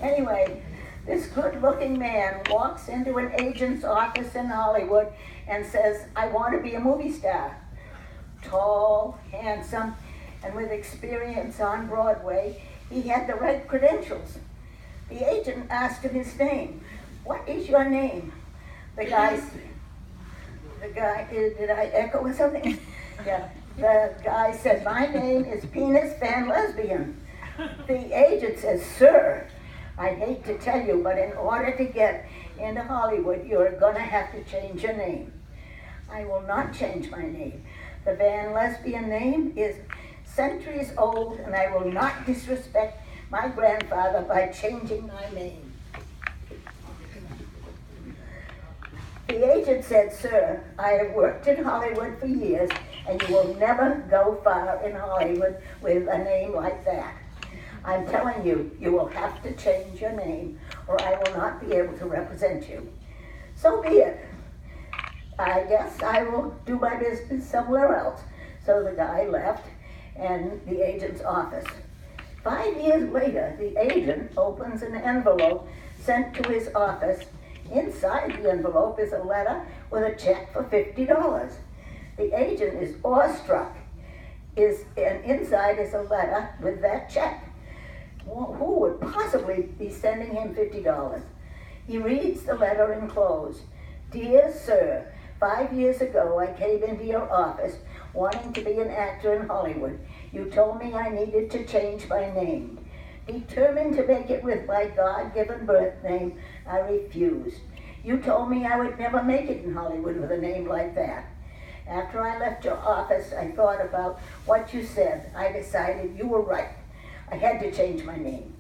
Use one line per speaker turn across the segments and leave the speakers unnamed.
Anyway, this good-looking man walks into an agent's office in Hollywood and says, I want to be a movie star. Tall, handsome, and with experience on Broadway, he had the right credentials. The agent asked him his name. What is your name? The guy, did I echo something? Yeah. The guy said, my name is Penis Van Lesbian. The agent says, sir, I hate to tell you, but in order to get into Hollywood, you're gonna have to change your name. I will not change my name. The Van Lesbian name is centuries old, and I will not disrespect my grandfather by changing my name. The agent said, sir, I have worked in Hollywood for years, and you will never go far in Hollywood with a name like that. I'm telling you, you will have to change your name, or I will not be able to represent you. So be it. I guess I will do my business somewhere else. So the guy left, and the agent's office. 5 years later, the agent opens an envelope sent to his office. Inside the envelope is a letter with a check for $50. The agent is awestruck. And inside is a letter with that check. Who would possibly be sending him $50? He reads the letter enclosed. Dear sir, 5 years ago I came into your office wanting to be an actor in Hollywood. You told me I needed to change my name. Determined to make it with my God-given birth name, I refused. You told me I would never make it in Hollywood with a name like that. After I left your office, I thought about what you said. I decided you were right. I had to change my name.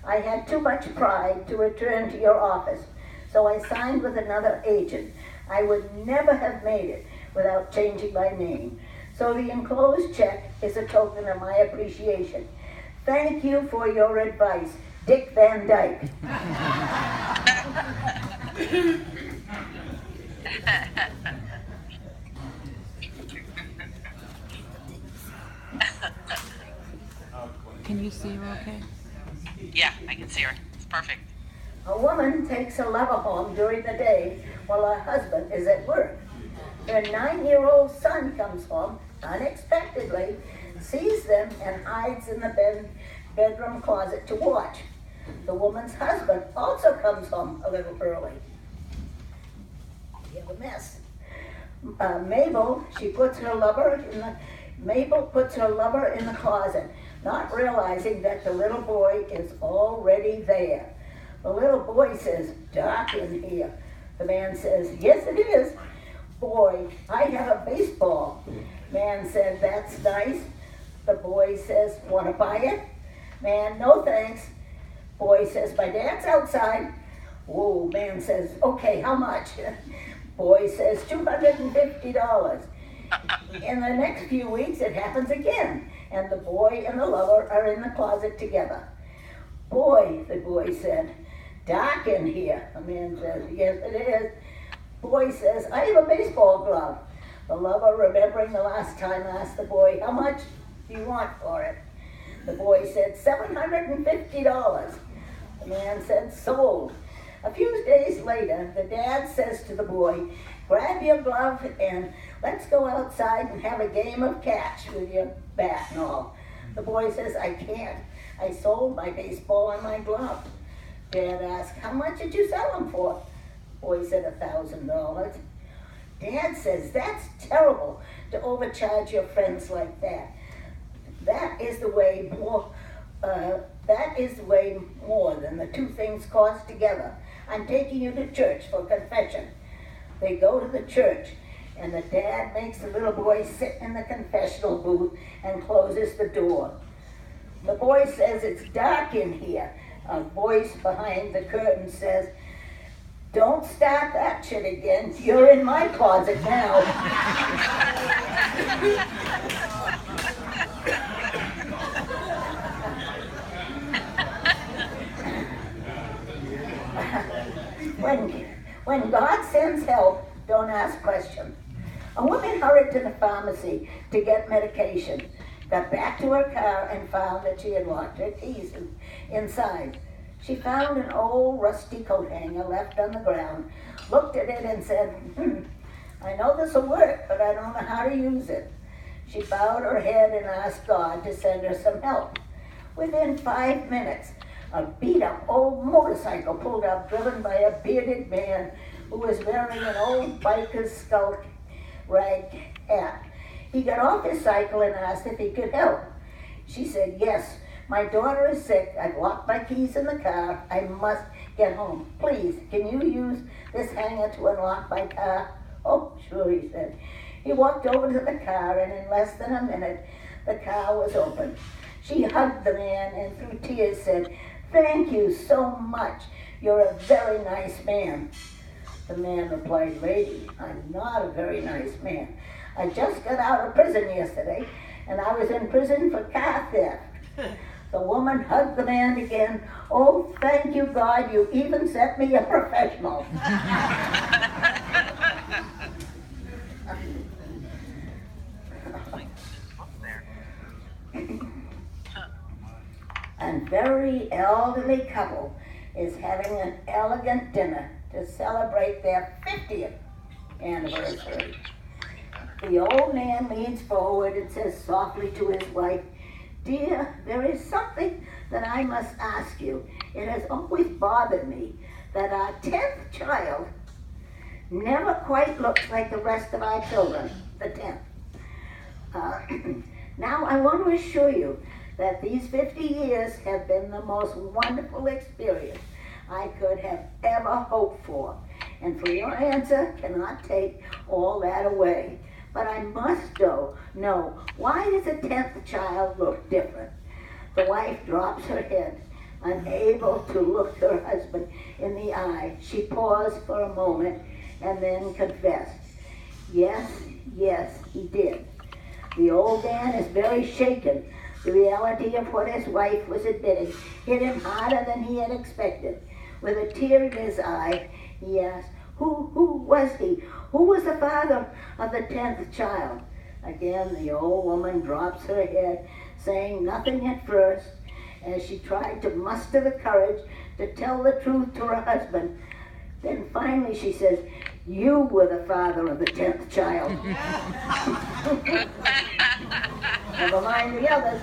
I had too much pride to return to your office, so I signed with another agent. I would never have made it without changing my name. So the enclosed check is a token of my appreciation. Thank you for your advice, Dick Van Dyke.
Can you see her okay?
Yeah, I can see her. It's perfect.
A woman takes a lover home during the day while her husband is at work. Her 9-year-old son comes home unexpectedly, sees them, and hides in the bedroom closet to watch. The woman's husband also comes home a little early. You have a mess. Mabel puts her lover in the closet, not realizing that the little boy is already there. The little boy says, dark in here. The man says, yes it is. Boy, I have a baseball. Man said, that's nice. The boy says, want to buy it? Man, no thanks. Boy says, my dad's outside. Whoa, man says, okay, how much? Boy says, $250. In the next few weeks, it happens again, and the boy and the lover are in the closet together. Boy, the boy said, dark in here. The man says, yes, it is. Boy says, I have a baseball glove. The lover, remembering the last time, asked the boy, how much do you want for it? The boy said, $750. The man said, sold. A few days later, the dad says to the boy, grab your glove and let's go outside and have a game of catch with your bat and all. The boy says, I can't. I sold my baseball and my glove. Dad asked, how much did you sell them for? Boy said, $1,000. Dad says, that's terrible to overcharge your friends like that. That is the way more than the two things cost together. I'm taking you to church for confession. They go to the church, and the dad makes the little boy sit in the confessional booth and closes the door. The boy says, it's dark in here. A voice behind the curtain says, don't start that shit again. You're in my closet now. When God sends help, don't ask questions. A woman hurried to the pharmacy to get medication, got back to her car and found that she had locked her keys inside. She found an old rusty coat hanger left on the ground, looked at it and said, I know this will work, but I don't know how to use it. She bowed her head and asked God to send her some help. Within 5 minutes, a beat-up old motorcycle pulled up, driven by a bearded man who was wearing an old biker's skull rag hat. He got off his cycle and asked if he could help. She said, yes, my daughter is sick. I've locked my keys in the car. I must get home. Please, can you use this hanger to unlock my car? Oh, sure, he said. He walked over to the car, and in less than a minute, the car was open. She hugged the man and through tears said, thank you so much. You're a very nice man. The man replied, lady, I'm not a very nice man. I just got out of prison yesterday, and I was in prison for car theft. The woman hugged the man again. Oh, thank you, God, you even sent me a professional. A very elderly couple is having an elegant dinner to celebrate their 50th anniversary. The old man leans forward and says softly to his wife, dear, there is something that I must ask you. It has always bothered me that our 10th child never quite looks like the rest of our children, the 10th. Now I want to assure you that these 50 years have been the most wonderful experience I could have ever hoped for. And for your answer cannot take all that away. But I must know, why does the 10th child look different? The wife drops her head, unable to look her husband in the eye. She paused for a moment and then confessed, yes, he did. The old man is very shaken. The reality of what his wife was admitting hit him harder than he had expected. With a tear in his eye, he asked, who was he? Who was the father of the 10th child? Again, the old woman drops her head, saying nothing at first, as she tried to muster the courage to tell the truth to her husband. Then finally she says, you were the father of the 10th child. Never mind the others.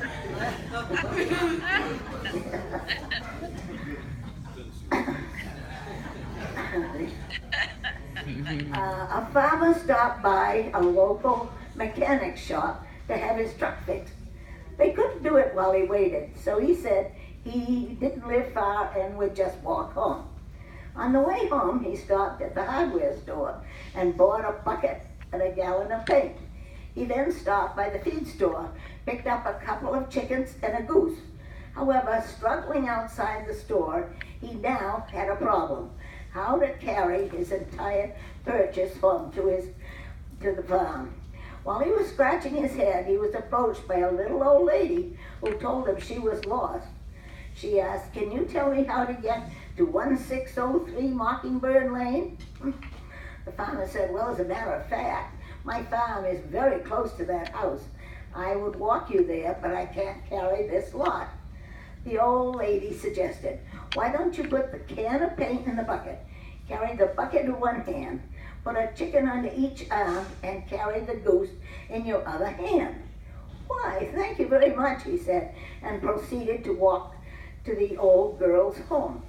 A farmer stopped by a local mechanic shop to have his truck fixed. They couldn't do it while he waited, so he said he didn't live far and would just walk home. On the way home, he stopped at the hardware store and bought a bucket and a gallon of paint. He then stopped by the feed store, picked up a couple of chickens and a goose. However, struggling outside the store, he now had a problem: how to carry his entire purchase home to the farm. While he was scratching his head, he was approached by a little old lady who told him she was lost. She asked, can you tell me how to get to 1603 Mockingbird Lane? The farmer said, well, as a matter of fact, my farm is very close to that house. I would walk you there, but I can't carry this lot. The old lady suggested, why don't you put the can of paint in the bucket, carry the bucket in one hand, put a chicken under each arm, and carry the goose in your other hand? Why, thank you very much, he said, and proceeded to walk to the old girl's home.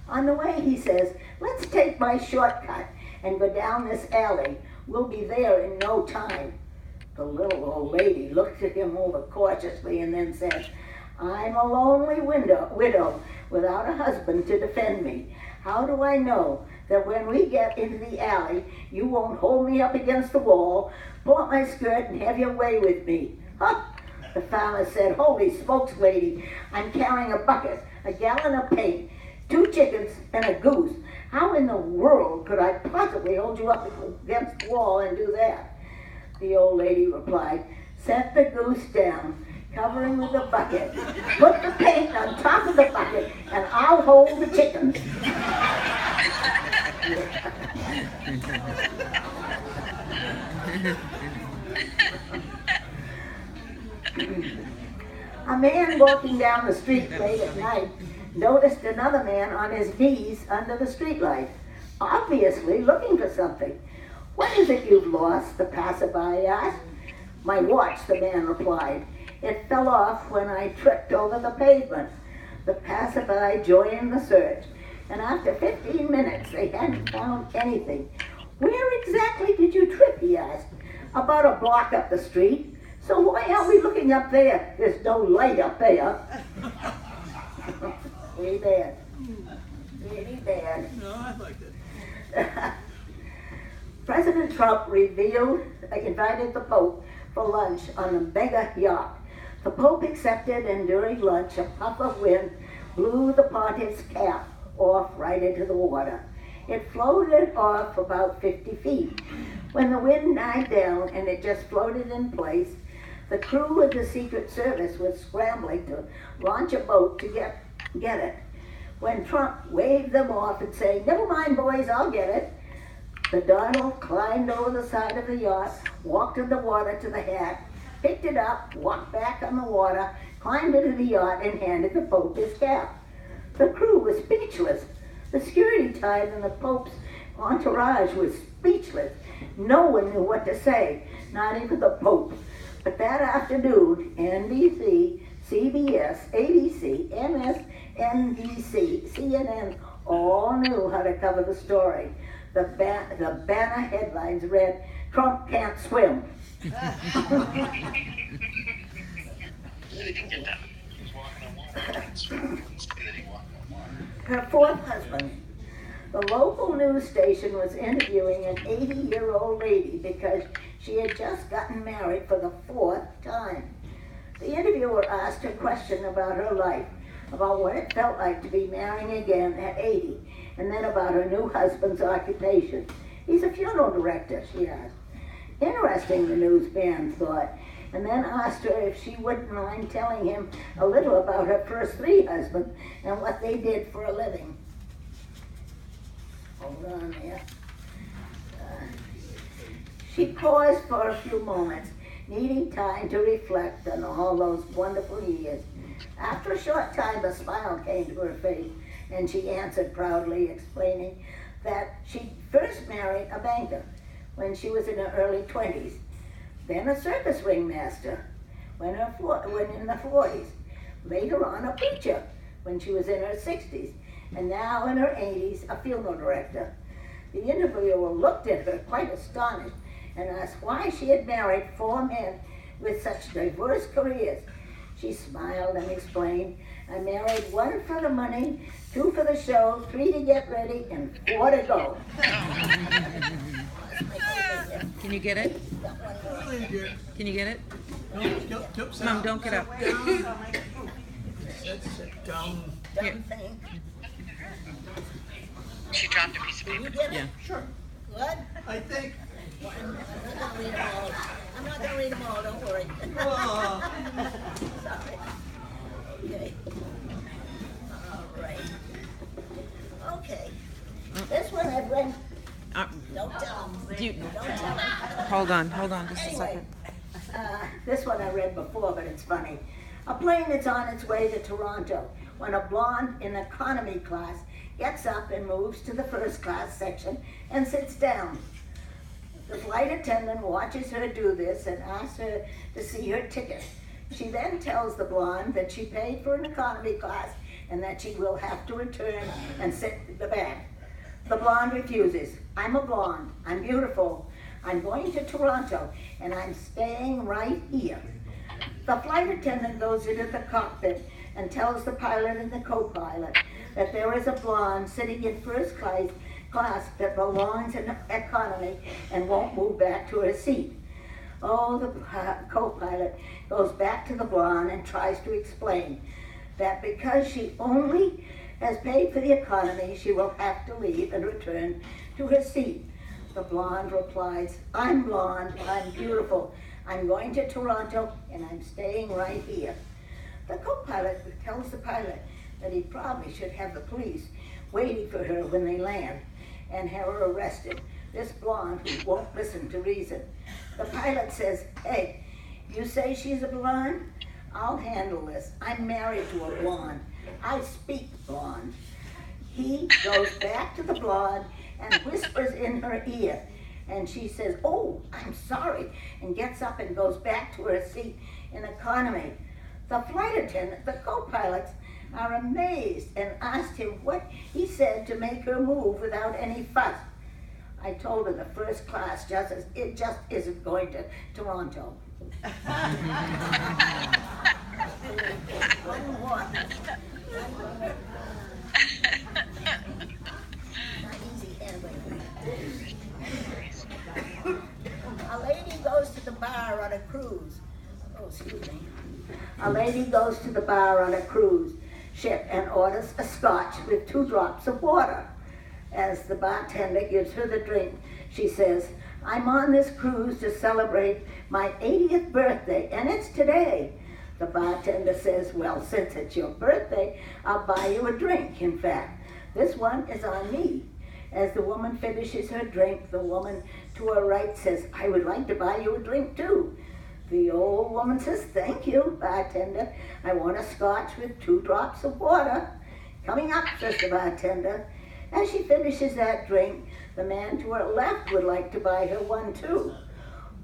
On the way, he says, let's take my shortcut and go down this alley. We'll be there in no time. The little old lady looked at him over cautiously and then said, I'm a lonely widow without a husband to defend me. How do I know that when we get into the alley, you won't hold me up against the wall, pull up my skirt, and have your way with me? Huh? The farmer said, holy smokes, lady, I'm carrying a bucket, a gallon of paint, 2 chickens, and a goose. How in the world could I possibly hold you up against the wall and do that? The old lady replied, set the goose down, covering with a bucket, put the paint on top of the bucket, and I'll hold the chickens. A man walking down the street late at night noticed another man on his knees under the streetlight, obviously looking for something. "What is it you've lost?" the passerby asked. "My watch," the man replied. "It fell off when I tripped over the pavement." The passerby joined the search, and after 15 minutes they hadn't found anything. "Where exactly did you trip?" he asked. "About a block up the street." "So why aren't we looking up there? There's no light up there." Really bad. Really bad.
No, I liked it.
President Trump invited the Pope for lunch on a mega yacht. The Pope accepted, and during lunch, a puff of wind blew the pontiff's cap off right into the water. It floated off about 50 feet. When the wind died down and it just floated in place, the crew of the Secret Service was scrambling to launch a boat to get it. When Trump waved them off and said, "Never mind, boys, I'll get it," the Donald climbed over the side of the yacht, walked in the water to the hat, picked it up, walked back on the water, climbed into the yacht, and handed the Pope his cap. The crew was speechless. The security type and the Pope's entourage was speechless. No one knew what to say, not even the Pope. But that afternoon, NBC, CBS, ABC, MSNBC, CNN all knew how to cover the story. The banner headlines read, "Trump can't swim." Her fourth husband. The local news station was interviewing an 80-year-old lady because she had just gotten married for the fourth time. The interviewer asked her a question about her life, about what it felt like to be marrying again at 80, and then about her new husband's occupation. "He's a funeral director," she asked. Interesting, the newsman thought, and then asked her if she wouldn't mind telling him a little about her first 3 husbands and what they did for a living. Hold on there. She paused for a few moments, needing time to reflect on all those wonderful years. After a short time, a smile came to her face, and she answered proudly, explaining that she first married a banker when she was in her early 20s, then a circus ringmaster when in the 40s, later on a preacher when she was in her 60s, and now in her 80s, a funeral director. The interviewer looked at her quite astonished and asked why she had married 4 men with such diverse careers. She smiled and explained, "I married 1 for the money, 2 for the show, 3 to get ready, and 4 to go."
Can you get it? Can you get it? Mom, don't get up.
Sit down.
Dumb thing.
She dropped a piece of
You
paper.
get it?
Yeah.
Sure.
What?
I think.
I'm not gonna read them all. I'm not gonna read them all, don't worry. Sorry. Okay. All right. Okay. This one I've read. Don't tell them. Don't tell them.
Hold on just a
Anyway,
second.
this one I read before, but it's funny. A plane is on its way to Toronto when a blonde in economy class gets up and moves to the first class section and sits down. The flight attendant watches her do this and asks her to see her ticket. She then tells the blonde that she paid for an economy class and that she will have to return and sit in the back. The blonde refuses. "I'm a blonde. I'm beautiful. I'm going to Toronto and I'm staying right here." The flight attendant goes into the cockpit and tells the pilot and the co-pilot that there is a blonde sitting in first class that belongs in economy and won't move back to her seat. Oh, the co-pilot goes back to the blonde and tries to explain that because she only has paid for the economy, she will have to leave and return to her seat. The blonde replies, "I'm blonde, I'm beautiful. I'm going to Toronto and I'm staying right here." The co-pilot tells the pilot that he probably should have the police waiting for her when they land and have her arrested. This blonde who won't listen to reason. The pilot says, "Hey, you say she's a blonde? I'll handle this. I'm married to a blonde. I speak blonde. He goes back to the blonde and whispers in her ear. And she says, oh, I'm sorry, and gets up and goes back to her seat in economy. The flight attendant, the co-pilots, are amazed and asked him what he said to make her move without any fuss. I told her the first class it just isn't going to Toronto. One more. Not easy anyway. A lady goes to the bar on a cruise. Oh, excuse me. A lady goes to the bar on a cruise ship and orders a scotch with 2 drops of water. As the bartender gives her the drink, she says, I'm on this cruise to celebrate my 80th birthday, and it's today. The bartender says, well, since it's your birthday, I'll buy you a drink. In fact, this one is on me. As the woman finishes her drink, the woman to her right says, I would like to buy you a drink too. The old woman says, thank you, bartender. I want a scotch with 2 drops of water. Coming up, says the bartender. As she finishes that drink, the man to her left would like to buy her one too.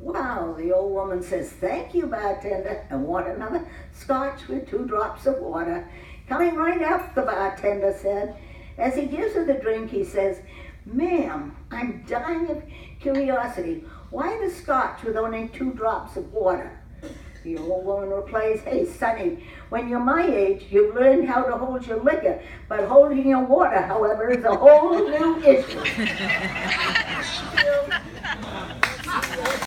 Wow, the old woman says, thank you, bartender. I want another scotch with 2 drops of water. Coming right up, the bartender said. As he gives her the drink, he says, ma'am, I'm dying of curiosity. Why the scotch with only 2 drops of water? The old woman replies, hey, sonny, when you're my age, you've learned how to hold your liquor, but holding your water, however, is a whole new issue. Thank you.